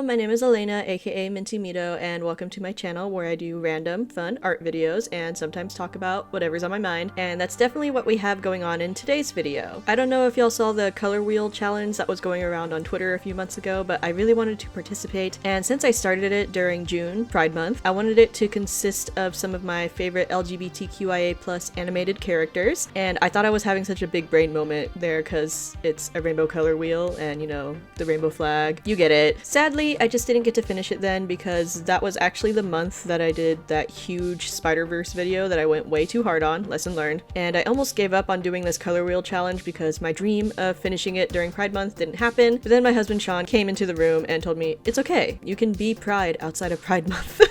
my name is Elena, aka MintyMido, and welcome to my channel where I do random, fun art videos and sometimes talk about whatever's on my mind, and that's definitely what we have going on in today's video. I don't know if y'all saw the color wheel challenge that was going around on Twitter a few months ago, but I really wanted to participate, and since I started it during June, Pride Month, I wanted it to consist of some of my favorite LGBTQIA+ animated characters, and I thought I was having such a big brain moment there because it's a rainbow color wheel and, you know, the rainbow flag. You get it. Sadly, I just didn't get to finish it then because that was actually the month that I did that huge Spider-Verse video that I went way too hard on, lesson learned, and I almost gave up on doing this color wheel challenge because my dream of finishing it during Pride Month didn't happen, but then my husband Sean came into the room and told me, it's okay, you can be Pride outside of Pride Month.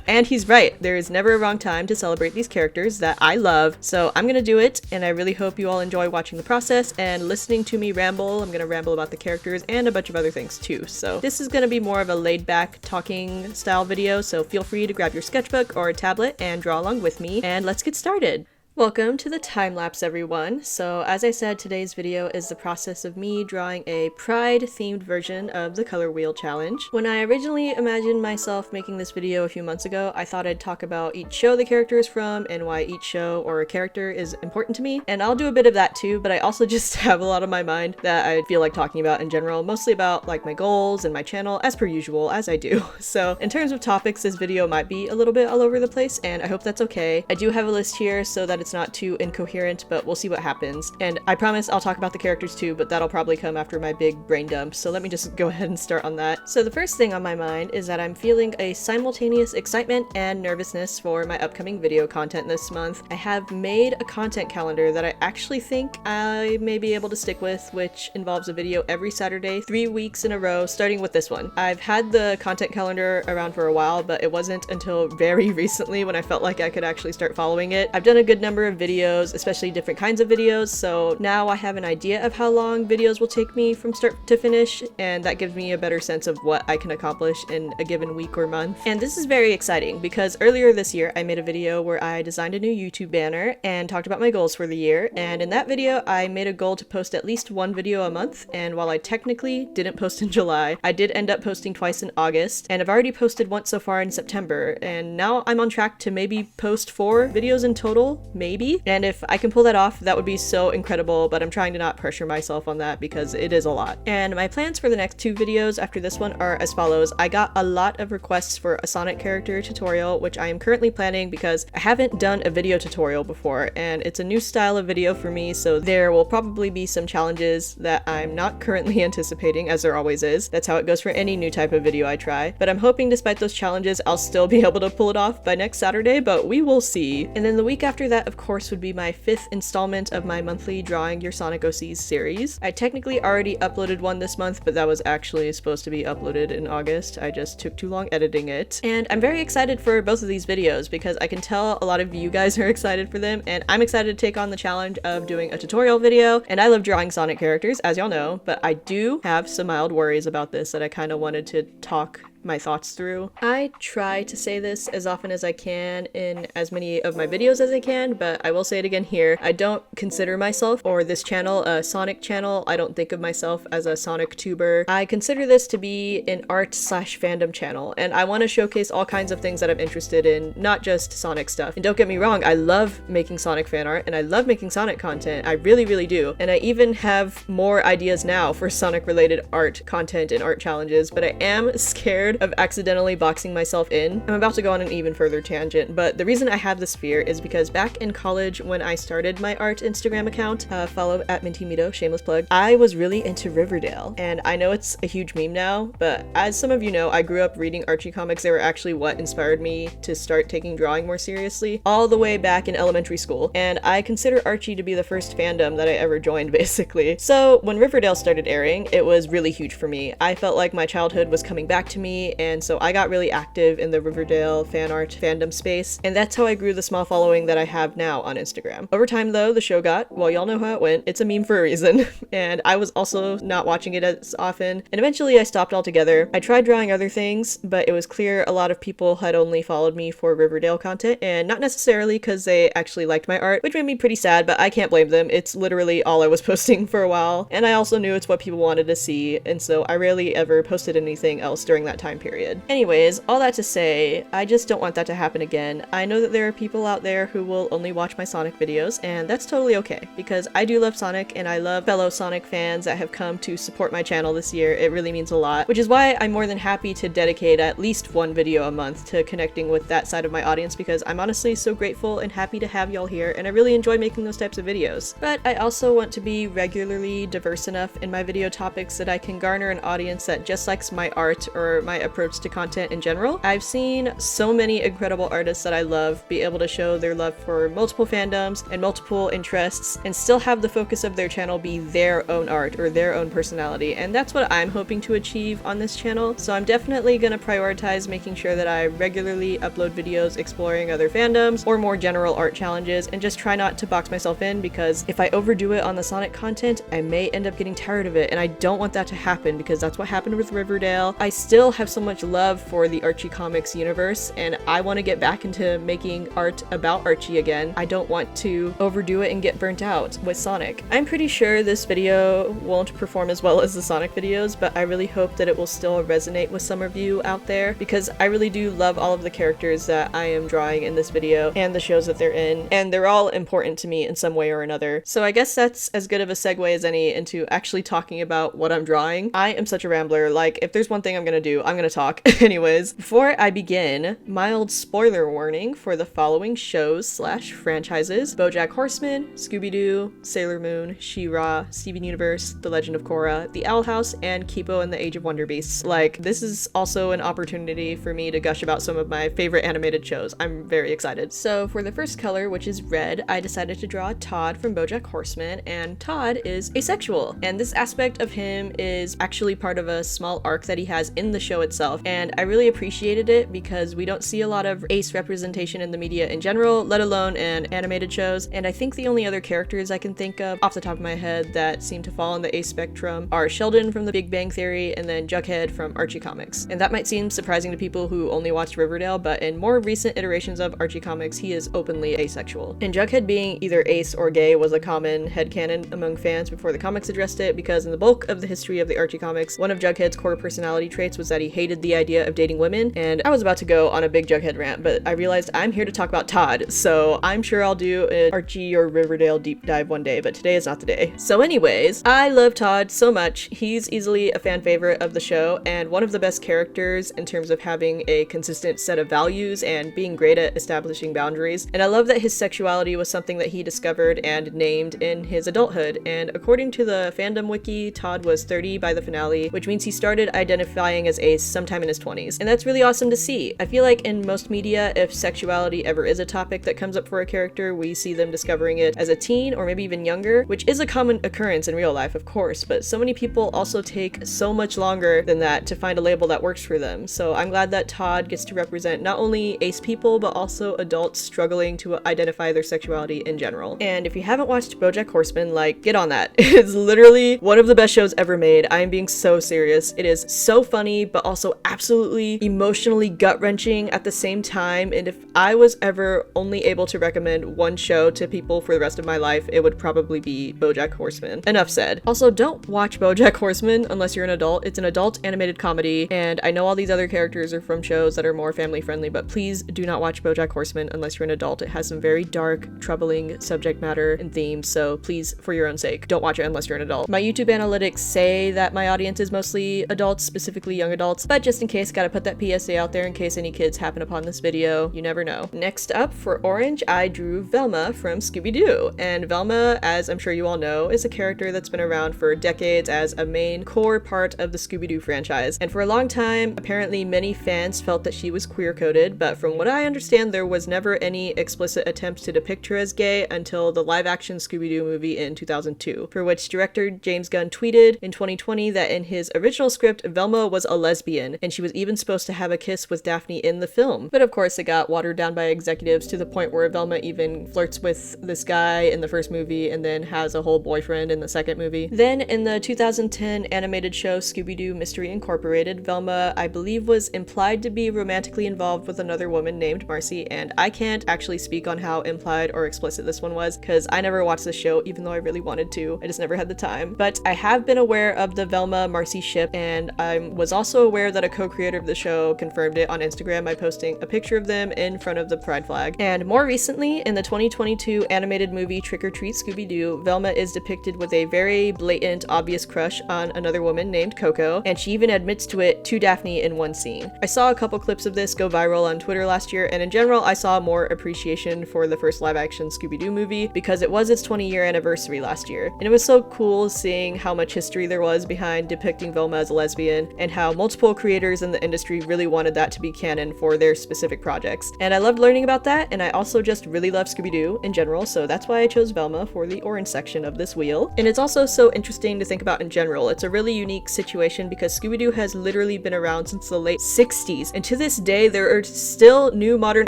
And he's right, there is never a wrong time to celebrate these characters that I love, so I'm gonna do it, and I really hope you all enjoy watching the process and listening to me ramble. I'm gonna ramble about the characters and a bunch of other things too, so this is gonna be more of a laid-back talking style video, so feel free to grab your sketchbook or a tablet and draw along with me, and let's get started! Welcome to the time-lapse, everyone. So as I said, today's video is the process of me drawing a Pride-themed version of the Color Wheel Challenge. When I originally imagined myself making this video a few months ago, I thought I'd talk about each show the character is from and why each show or character is important to me, and I'll do a bit of that too, but I also just have a lot on my mind that I feel like talking about in general, mostly about like my goals and my channel, as per usual, as I do. So in terms of topics, this video might be a little bit all over the place, and I hope that's okay. I do have a list here so that it's not too incoherent, but we'll see what happens. And I promise I'll talk about the characters too, but that'll probably come after my big brain dump, so let me just go ahead and start on that. So the first thing on my mind is that I'm feeling a simultaneous excitement and nervousness for my upcoming video content this month. I have made a content calendar that I actually think I may be able to stick with, which involves a video every Saturday, 3 weeks in a row, starting with this one. I've had the content calendar around for a while, but it wasn't until very recently when I felt like I could actually start following it. I've done a good number of videos, especially different kinds of videos, so now I have an idea of how long videos will take me from start to finish, and that gives me a better sense of what I can accomplish in a given week or month. And this is very exciting because earlier this year I made a video where I designed a new YouTube banner and talked about my goals for the year, and in that video I made a goal to post at least one video a month, and while I technically didn't post in July, I did end up posting twice in August, and I've already posted once so far in September, and now I'm on track to maybe post 4 videos in total, maybe? And if I can pull that off, that would be so incredible, but I'm trying to not pressure myself on that because it is a lot. And my plans for the next 2 videos after this one are as follows. I got a lot of requests for a Sonic character tutorial, which I am currently planning because I haven't done a video tutorial before, and it's a new style of video for me, so there will probably be some challenges that I'm not currently anticipating, as there always is. That's how it goes for any new type of video I try. But I'm hoping despite those challenges, I'll still be able to pull it off by next Saturday, but we will see. And then the week after that, of course, would be my 5th installment of my monthly Drawing Your Sonic OCs series. I technically already uploaded one this month, but that was actually supposed to be uploaded in August. I just took too long editing it. And I'm very excited for both of these videos because I can tell a lot of you guys are excited for them, and I'm excited to take on the challenge of doing a tutorial video. And I love drawing Sonic characters, as y'all know, but I do have some mild worries about this that I kind of wanted to talk my thoughts through. I try to say this as often as I can in as many of my videos as I can, but I will say it again here. I don't consider myself or this channel a Sonic channel. I don't think of myself as a Sonic tuber. I consider this to be an art/fandom channel, and I want to showcase all kinds of things that I'm interested in, not just Sonic stuff. And don't get me wrong, I love making Sonic fan art and I love making Sonic content. I really, really do. And I even have more ideas now for Sonic related art content and art challenges, but I am scared of accidentally boxing myself in. I'm about to go on an even further tangent, but the reason I have this fear is because back in college when I started my art Instagram account, follow at MintyMido, shameless plug, I was really into Riverdale. And I know it's a huge meme now, but as some of you know, I grew up reading Archie comics. They were actually what inspired me to start taking drawing more seriously, all the way back in elementary school. And I consider Archie to be the first fandom that I ever joined, basically. So when Riverdale started airing, it was really huge for me. I felt like my childhood was coming back to me, me, and so I got really active in the Riverdale fan art fandom space, and that's how I grew the small following that I have now on Instagram. Over time though, the show got, well, y'all know how it went, it's a meme for a reason, and I was also not watching it as often, and eventually I stopped altogether. I tried drawing other things, but it was clear a lot of people had only followed me for Riverdale content, and not necessarily because they actually liked my art, which made me pretty sad, but I can't blame them. It's literally all I was posting for a while, and I also knew it's what people wanted to see, and so I rarely ever posted anything else during that time period. Anyways, all that to say, I just don't want that to happen again. I know that there are people out there who will only watch my Sonic videos, and that's totally okay, because I do love Sonic, and I love fellow Sonic fans that have come to support my channel this year. It really means a lot, which is why I'm more than happy to dedicate at least one video a month to connecting with that side of my audience, because I'm honestly so grateful and happy to have y'all here, and I really enjoy making those types of videos. But I also want to be regularly diverse enough in my video topics that I can garner an audience that just likes my art or my approach to content in general. I've seen so many incredible artists that I love be able to show their love for multiple fandoms and multiple interests and still have the focus of their channel be their own art or their own personality, and that's what I'm hoping to achieve on this channel. So I'm definitely gonna prioritize making sure that I regularly upload videos exploring other fandoms or more general art challenges, and just try not to box myself in, because if I overdo it on the Sonic content, I may end up getting tired of it, and I don't want that to happen, because that's what happened with Riverdale. I still have so much love for the Archie comics universe, and I want to get back into making art about Archie again. I don't want to overdo it and get burnt out with Sonic. I'm pretty sure this video won't perform as well as the Sonic videos, but I really hope that it will still resonate with some of you out there, because I really do love all of the characters that I am drawing in this video and the shows that they're in, and they're all important to me in some way or another. So I guess that's as good of a segue as any into actually talking about what I'm drawing. I am such a rambler. Like, if there's one thing I'm gonna do, I'm gonna talk. Anyways, before I begin, mild spoiler warning for the following shows/franchises: BoJack Horseman, Scooby-Doo, Sailor Moon, She-Ra, Steven Universe, The Legend of Korra, The Owl House, and Kipo and the Age of Wonder Beasts. Like, this is also an opportunity for me to gush about some of my favorite animated shows. I'm very excited. So for the first color, which is red, I decided to draw Todd from BoJack Horseman, and Todd is asexual, and this aspect of him is actually part of a small arc that he has in the show itself, and I really appreciated it because we don't see a lot of ace representation in the media in general, let alone in animated shows, and I think the only other characters I can think of off the top of my head that seem to fall in the ace spectrum are Sheldon from The Big Bang Theory and then Jughead from Archie comics. And that might seem surprising to people who only watched Riverdale, but in more recent iterations of Archie comics, he is openly asexual. And Jughead being either ace or gay was a common headcanon among fans before the comics addressed it, because in the bulk of the history of the Archie comics, one of Jughead's core personality traits was that he hated the idea of dating women, and I was about to go on a big Jughead rant, but I realized I'm here to talk about Todd, so I'm sure I'll do an Archie or Riverdale deep dive one day, but today is not the day. So anyways, I love Todd so much. He's easily a fan favorite of the show, and one of the best characters in terms of having a consistent set of values and being great at establishing boundaries, and I love that his sexuality was something that he discovered and named in his adulthood, and according to the fandom wiki, Todd was 30 by the finale, which means he started identifying as ace sometime in his 20s, and that's really awesome to see. I feel like in most media, if sexuality ever is a topic that comes up for a character, we see them discovering it as a teen or maybe even younger, which is a common occurrence in real life, of course, but so many people also take so much longer than that to find a label that works for them. So I'm glad that Todd gets to represent not only ace people, but also adults struggling to identify their sexuality in general. And if you haven't watched BoJack Horseman, like, get on that. It's literally one of the best shows ever made. I am being so serious. It is so funny, but also absolutely emotionally gut-wrenching at the same time, and if I was ever only able to recommend one show to people for the rest of my life, it would probably be BoJack Horseman. Enough said. Also, don't watch BoJack Horseman unless you're an adult. It's an adult animated comedy, and I know all these other characters are from shows that are more family-friendly, but please do not watch BoJack Horseman unless you're an adult. It has some very dark, troubling subject matter and themes, so please, for your own sake, don't watch it unless you're an adult. My YouTube analytics say that my audience is mostly adults, specifically young adults, but just in case, gotta put that PSA out there in case any kids happen upon this video. You never know. Next up, for orange, I drew Velma from Scooby-Doo, and Velma, as I'm sure you all know, is a character that's been around for decades as a main core part of the Scooby-Doo franchise, and for a long time, apparently many fans felt that she was queer-coded, but from what I understand, there was never any explicit attempt to depict her as gay until the live-action Scooby-Doo movie in 2002, for which director James Gunn tweeted in 2020 that in his original script, Velma was a lesbian lesbian, and she was even supposed to have a kiss with Daphne in the film. But of course it got watered down by executives to the point where Velma even flirts with this guy in the first movie and then has a whole boyfriend in the second movie. Then in the 2010 animated show Scooby-Doo Mystery Incorporated, Velma, I believe, was implied to be romantically involved with another woman named Marcy, and I can't actually speak on how implied or explicit this one was because I never watched the show even though I really wanted to. I just never had the time. But I have been aware of the Velma-Marcy ship, and I was also aware that a co-creator of the show confirmed it on Instagram by posting a picture of them in front of the pride flag. And more recently, in the 2022 animated movie Trick or Treat Scooby-Doo, Velma is depicted with a very blatant, obvious crush on another woman named Coco, and she even admits to it to Daphne in one scene. I saw a couple clips of this go viral on Twitter last year, and in general I saw more appreciation for the first live-action Scooby-Doo movie because it was its 20-year anniversary last year. And it was so cool seeing how much history there was behind depicting Velma as a lesbian, and how multiple creators in the industry really wanted that to be canon for their specific projects. And I loved learning about that, and I also just really love Scooby-Doo in general, so that's why I chose Velma for the orange section of this wheel. And it's also so interesting to think about in general. It's a really unique situation because Scooby-Doo has literally been around since the late 60s, and to this day there are still new modern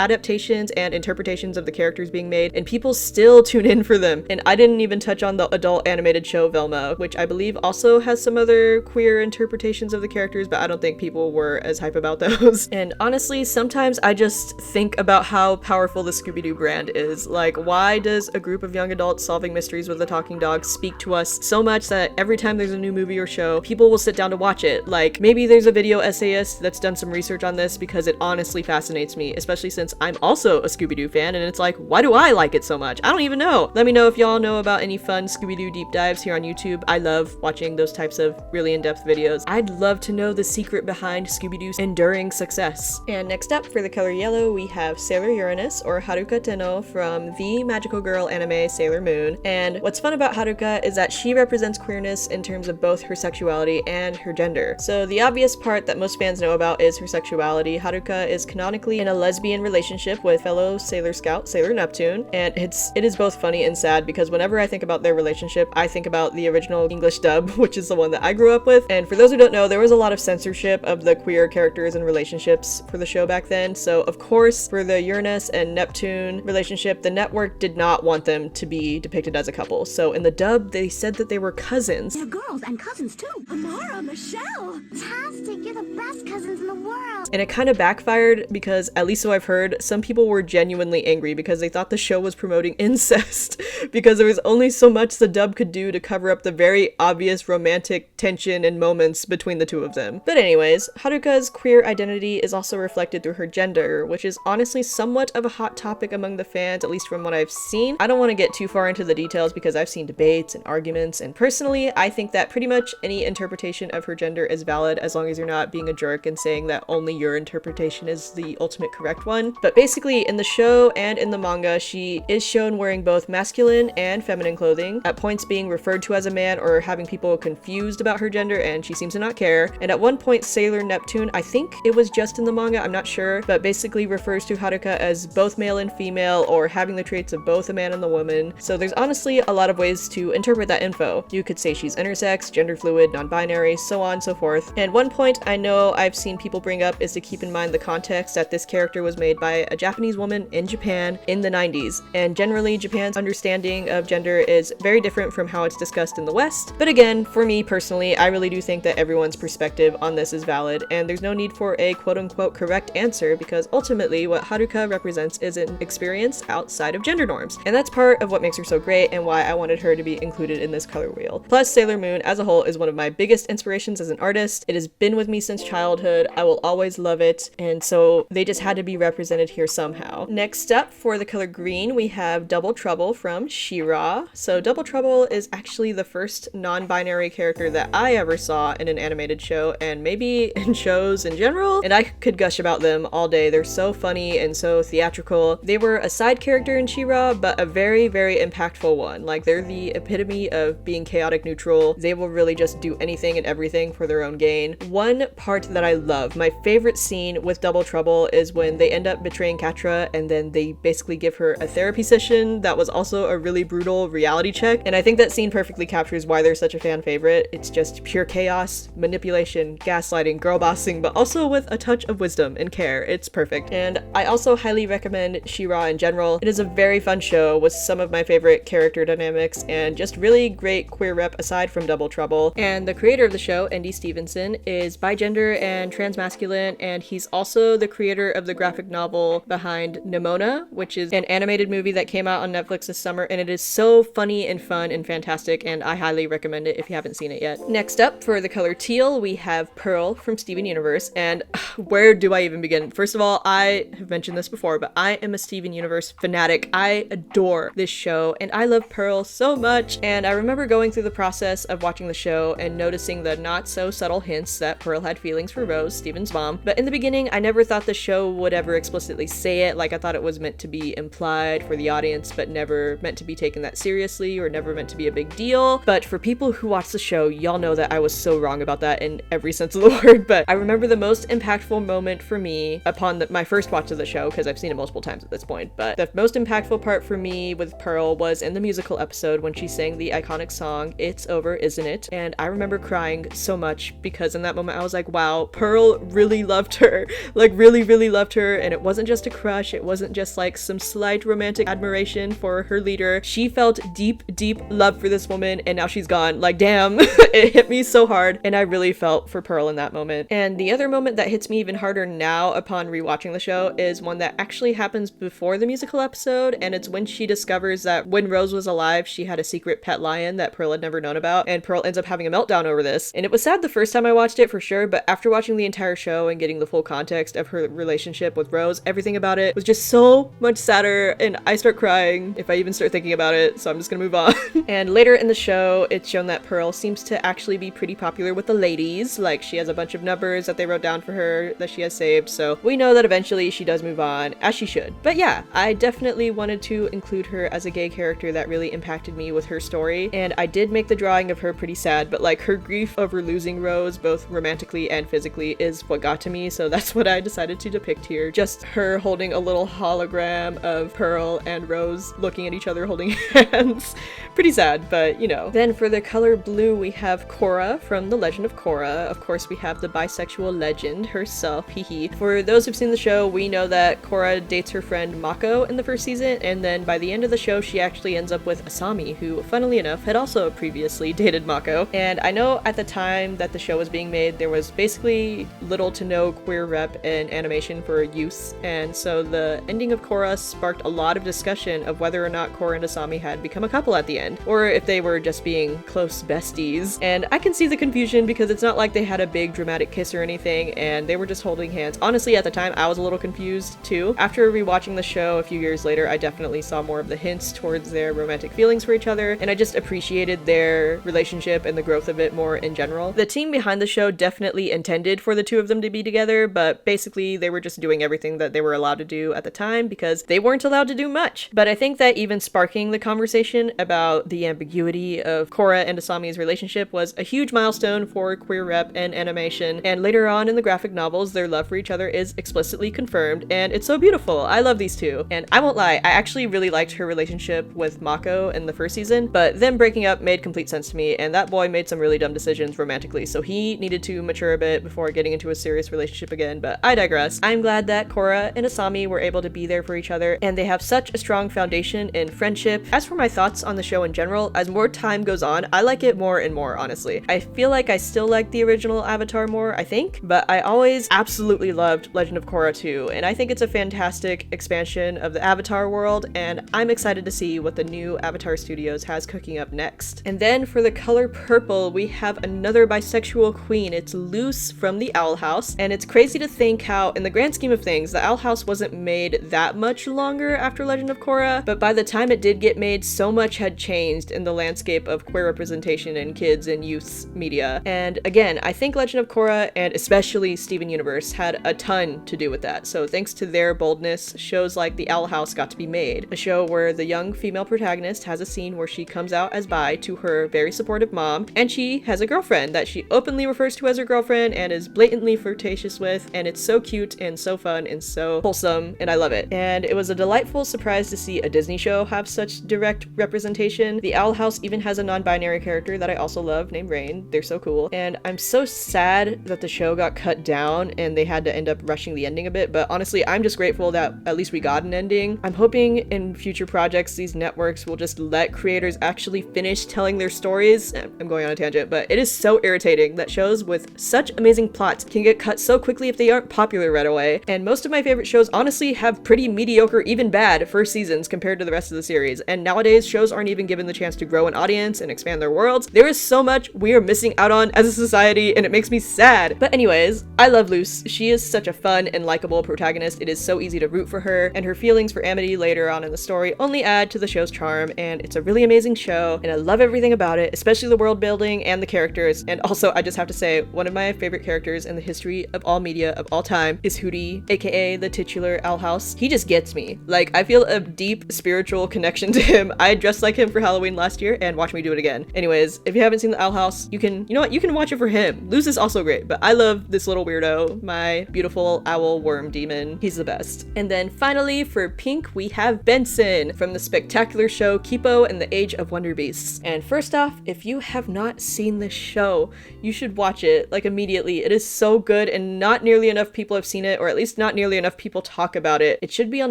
adaptations and interpretations of the characters being made, and people still tune in for them. And I didn't even touch on the adult animated show Velma, which I believe also has some other queer interpretations of the characters, but I don't think people were as hype about those. And honestly, sometimes I just think about how powerful the Scooby-Doo brand is. Like, why does a group of young adults solving mysteries with a talking dog speak to us so much that every time there's a new movie or show, people will sit down to watch it? Like, maybe there's a video essayist that's done some research on this because it honestly fascinates me, especially since I'm also a Scooby-Doo fan, and it's like, why do I like it so much? I don't even know. Let me know if y'all know about any fun Scooby-Doo deep dives here on YouTube. I love watching those types of really in-depth videos. I'd love to know the secret behind Scooby-Doo's enduring success. And next up, for the color yellow, we have Sailor Uranus, or Haruka Tenno, from the magical girl anime Sailor Moon. And what's fun about Haruka is that she represents queerness in terms of both her sexuality and her gender. So the obvious part that most fans know about is her sexuality. Haruka is canonically in a lesbian relationship with fellow Sailor Scout Sailor Neptune, and it is both funny and sad because whenever I think about their relationship, I think about the original English dub, which is the one that I grew up with. And for those who don't know, there was a lot of censorship of the queer characters and relationships for the show back then. So of course, for the Uranus and Neptune relationship, the network did not want them to be depicted as a couple. So in the dub, they said that they were cousins. They're girls and cousins too. Amara, Michelle. Fantastic, you're the best cousins in the world. And it kind of backfired because, at least so I've heard, some people were genuinely angry because they thought the show was promoting incest because there was only so much the dub could do to cover up the very obvious romantic tension and moments between the two of them. But anyways, Haruka's queer identity is also reflected through her gender, which is honestly somewhat of a hot topic among the fans, at least from what I've seen. I don't want to get too far into the details because I've seen debates and arguments, and personally, I think that pretty much any interpretation of her gender is valid as long as you're not being a jerk and saying that only your interpretation is the ultimate correct one. But basically, in the show and in the manga, she is shown wearing both masculine and feminine clothing, at points being referred to as a man or having people confused about her gender, and she seems to not care. And at one point, Sailor Neptune, I think it was just in the manga, I'm not sure, but basically refers to Haruka as both male and female, or having the traits of both a man and a woman. So there's honestly a lot of ways to interpret that info. You could say she's intersex, gender fluid, non-binary, so on and so forth. And one point I know I've seen people bring up is to keep in mind the context that this character was made by a Japanese woman in Japan in the 90s. And generally, Japan's understanding of gender is very different from how it's discussed in the West. But again, for me personally, I really do think that everyone's perspective on this is valid, and there's no need for a quote-unquote correct answer because ultimately what Haruka represents is an experience outside of gender norms. And that's part of what makes her so great and why I wanted her to be included in this color wheel. Plus, Sailor Moon as a whole is one of my biggest inspirations as an artist. It has been with me since childhood. I will always love it, and so they just had to be represented here somehow. Next up, for the color green, we have Double Trouble from She-Ra. So Double Trouble is actually the first non-binary character that I ever saw in an animated show, and maybe in shows in general, and I could gush about them all day. They're so funny and so theatrical. They were a side character in She-Ra, but a very, very impactful one. Like, they're the epitome of being chaotic neutral. They will really just do anything and everything for their own gain. One part that I love, my favorite favorite scene with Double Trouble is when they end up betraying Catra and then they basically give her a therapy session that was also a really brutal reality check. And I think that scene perfectly captures why they're such a fan favorite. It's just pure chaos, manipulation, gaslighting, girl bossing, but also with a touch of wisdom and care. It's perfect. And I also highly recommend She-Ra in general. It is a very fun show with some of my favorite character dynamics and just really great queer rep aside from Double Trouble. And the creator of the show, Andy Stevenson, is bigender and transmasculine, and he's also the creator of the graphic novel behind Nimona, which is an animated movie that came out on Netflix this summer, and it is so funny and fun and fantastic, and I highly recommend it if you haven't seen it yet. Next up, for the color teal, we have Pearl from Steven Universe, and where do I even begin? First of all, I have mentioned this before, but I am a Steven Universe fanatic. I adore this show, and I love Pearl so much, and I remember going through the process of watching the show and noticing the not so subtle hints that Pearl had feelings for Rose, Steven's mom, but in the beginning, I never thought the show would ever explicitly say it. Like, I thought it was meant to be implied for the audience, but never meant to be taken that seriously or never meant to be a big deal. But for people who watch the show, y'all know that I was so wrong about that in every sense of the word. But I remember the most impactful moment for me upon my first watch of the show, because I've seen it multiple times at this point, but the most impactful part for me with Pearl was in the musical episode when she sang the iconic song "It's Over, Isn't It?" And I remember crying so much because in that moment I was like, wow, Pearl really loved her, like really loved her, and it wasn't just a crush, it wasn't just like some slight romantic admiration for her leader. She felt deep love for this woman, and now she's gone. Like, damn. It hit me so hard, and I really felt for Pearl in that moment. And the other moment that hits me even harder now upon rewatching the show is one that actually happens before the musical episode, and it's when she discovers that when Rose was alive, she had a secret pet lion that Pearl had never known about, and Pearl ends up having a meltdown over this. And it was sad the first time I watched it for sure, but after watching the entire show and getting the full context of her relationship with Rose, everything about it was just so much sadder, and I start crying if I even start thinking about it, so I'm just gonna move on. And later in the show, it's shown that Pearl seems to actually be pretty popular with the ladies. Like, she has a bunch of numbers that they wrote down for her that she has saved, so we know that eventually she does move on, as she should. But yeah, I definitely wanted to include her as a gay character that really impacted me with her story, and I did make the drawing of her pretty sad, but like, her grief over losing Rose, both romantically and physically, is what got to me, so that's what I decided to depict here. Just her holding a little hologram of Pearl and Rose looking at each other holding hands. Pretty sad, but you know. Then for the color blue, we have Korra from The Legend of Korra. Of course, we have the bisexual legend herself, hee. For those who've seen the show, we know that Korra dates her friend Mako in the first season, and then by the end of the show, she actually ends up with Asami, who, funnily enough, had also previously dated Mako. And I know at the time that the show was being made, there was basically little to no queer rep in animation for youth, and so the ending of Korra sparked a lot of discussion of whether or not Korra and Asami had become a couple at the end, or if they were just being close besties. And I can see the confusion because it's not like they had a big dramatic kiss or anything, and they were just holding hands. Honestly, at the time, I was a little confused too. After rewatching the show a few years later, I definitely saw more of the hints towards their romantic feelings for each other, and I just appreciated their relationship and the growth of it more in general. The team behind the show definitely intended for the two of them to be together, but basically they were just doing everything that they were allowed to do at the time because they weren't allowed to do much. But I think that even sparking the conversation about the ambiguity of Korra and Asami's relationship was a huge milestone for queer rep and animation, and later on in the graphic novels, their love for each other is explicitly confirmed, and it's so beautiful. I love these two, and I won't lie, I actually really liked her relationship with Mako in the first season, but them breaking up made complete sense to me, and that boy made some really dumb decisions romantically, so he needed to mature a bit before getting into a serious relationship again, but I digress. I'm glad that Korra and Asami were able to be there for each other, and they have such a strong foundation in friendship. As for my thoughts on the show in general, as more time goes on, I like it more and more, honestly. I feel like I still like the original Avatar more, I think, but I always absolutely loved Legend of Korra too, and I think it's a fantastic expansion of the Avatar world, and I'm excited to see what the new Avatar Studios has cooking up next. And then for the color purple, we have another bisexual queen. It's Luce from the Owl House, and it's crazy to think how, in the grand scheme of things, the Owl House wasn't made that much longer after Legend of Korra, but by the time it did get made, so much had changed in the landscape of queer representation in kids and youth media. And again, I think Legend of Korra, and especially Steven Universe, had a ton to do with that. So thanks to their boldness, shows like The Owl House got to be made. A show where the young female protagonist has a scene where she comes out as bi to her very supportive mom, and she has a girlfriend that she openly refers to as her girlfriend and is blatantly flirtatious flirtatious with, and it's so cute and so fun and so wholesome, and I love it. And it was a delightful surprise to see a Disney show have such direct representation. The Owl House even has a non-binary character that I also love named Rain. They're so cool. And I'm so sad that the show got cut down and they had to end up rushing the ending a bit, but honestly, I'm just grateful that at least we got an ending. I'm hoping in future projects these networks will just let creators actually finish telling their stories. I'm going on a tangent, but it is so irritating that shows with such amazing plots can get cut so quickly if they aren't popular right away. And most of my favorite shows honestly have pretty mediocre, even bad, first seasons compared to the rest of the series. And nowadays, shows aren't even given the chance to grow an audience and expand their worlds. There is so much we are missing out on as a society, and it makes me sad. But anyways, I love Luce. She is such a fun and likable protagonist. It is so easy to root for her, and her feelings for Amity later on in the story only add to the show's charm, and it's a really amazing show, and I love everything about it, especially the world building and the characters. And also, I just have to say, one of my favorite characters in the history of all media of all time is Hootie, aka the titular Owl House. He just gets me. Like, I feel a deep spiritual connection to him. I dressed like him for Halloween last year, and watch me do it again. Anyways, if you haven't seen the Owl House, you know what, you can watch it for him. Luce is also great, but I love this little weirdo, my beautiful owl worm demon. He's the best. And then finally, for Pink, we have Benson from the spectacular show Kipo and the Age of Wonder Beasts. And first off, if you have not seen this show, you should watch it, like, immediately. It is so good, and not nearly enough people have seen it, or at least not nearly enough people talk about it. It should be on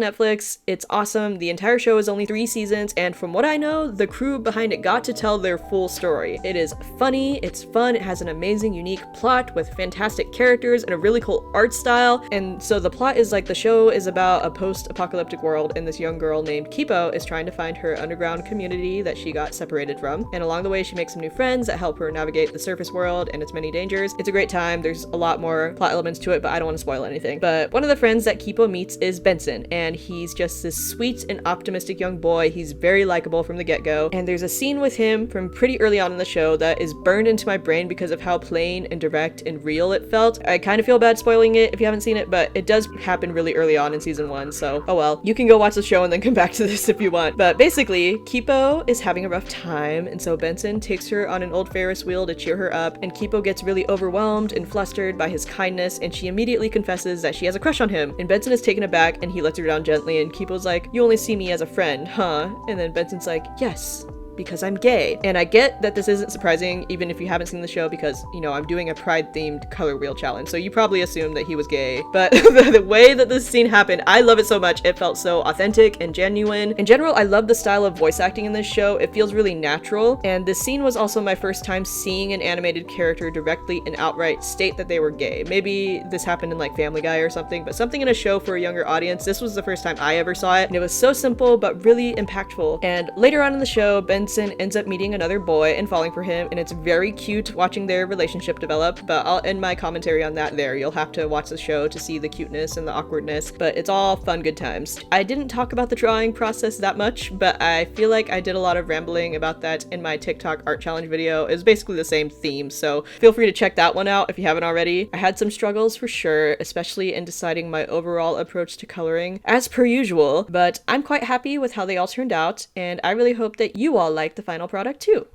Netflix. It's awesome. The entire show is only 3 seasons, and from what I know, the crew behind it got to tell their full story. It is funny, it's fun, it has an amazing, unique plot with fantastic characters and a really cool art style. And so the plot is like, the show is about a post-apocalyptic world, and this young girl named Kipo is trying to find her underground community that she got separated from. And along the way, she makes some new friends that help her navigate the surface world and its many dangers. It's a great time. There's a lot more plot elements to it, but I don't want to spoil anything. But one of the friends that Kipo meets is Benson, and he's just this sweet and optimistic young boy. He's very likable from the get-go, and there's a scene with him from pretty early on in the show that is burned into my brain because of how plain and direct and real it felt. I kind of feel bad spoiling it if you haven't seen it, but it does happen really early on in season 1, so oh well. You can go watch the show and then come back to this if you want. But basically, Kipo is having a rough time, and so Benson takes her on an old Ferris wheel to cheer her up, and Kipo gets really overwhelmed and flustered by his kindness, and she immediately confesses that she has a crush on him. And Benson is taken aback, and he lets her down gently, and Kipo's like, "You only see me as a friend, huh?" And then Benson's like, "Yes, because I'm gay." And I get that this isn't surprising, even if you haven't seen the show, because, you know, I'm doing a pride-themed color wheel challenge, so you probably assume that he was gay. But the way that this scene happened, I love it so much. It felt so authentic and genuine. In general, I love the style of voice acting in this show. It feels really natural, and this scene was also my first time seeing an animated character directly and outright state that they were gay. Maybe this happened in like Family Guy or something, but something in a show for a younger audience. This was the first time I ever saw it, and it was so simple but really impactful. And later on in the show, Benson ends up meeting another boy and falling for him, and it's very cute watching their relationship develop, but I'll end my commentary on that there. You'll have to watch the show to see the cuteness and the awkwardness, but it's all fun, good times. I didn't talk about the drawing process that much, but I feel like I did a lot of rambling about that in my TikTok art challenge video. It was basically the same theme, so feel free to check that one out if you haven't already. I had some struggles for sure, especially in deciding my overall approach to coloring, as per usual, but I'm quite happy with how they all turned out, and I really hope that you all like the final product too.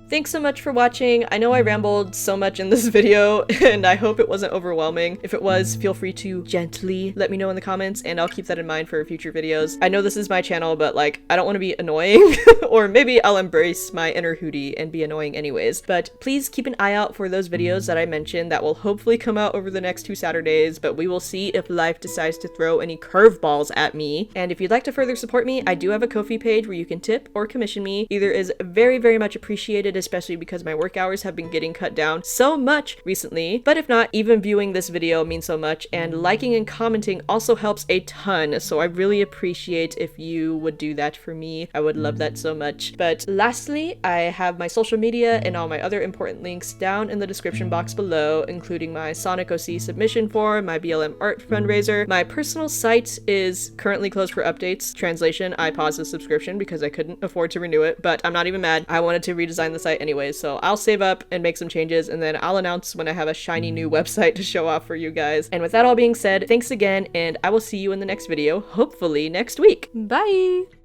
Thanks so much for watching. I know I rambled so much in this video, and I hope it wasn't overwhelming. If it was, feel free to gently let me know in the comments, and I'll keep that in mind for future videos. I know this is my channel, but like, I don't want to be annoying, or maybe I'll embrace my inner Hootie and be annoying anyways. But please keep an eye out for those videos that I mentioned that will hopefully come out over the next 2 Saturdays, but we will see if life decides to throw any curveballs at me. And if you'd like to further support me, I do have a Ko-fi page where you can tip or commission me. Either is very, very much appreciated, especially because my work hours have been getting cut down so much recently. But if not, even viewing this video means so much, and liking and commenting also helps a ton, so I really appreciate if you would do that for me. I would love that so much. But lastly, I have my social media and all my other important links down in the description box below, including my Sonic OC submission form, my BLM art fundraiser. My personal site is currently closed for updates. Translation, I paused the subscription because I couldn't afford to renew it, but I'm not even mad. I wanted to redesign the site anyways, so I'll save up and make some changes, and then I'll announce when I have a shiny new website to show off for you guys. And with that all being said, thanks again, and I will see you in the next video, hopefully next week. Bye!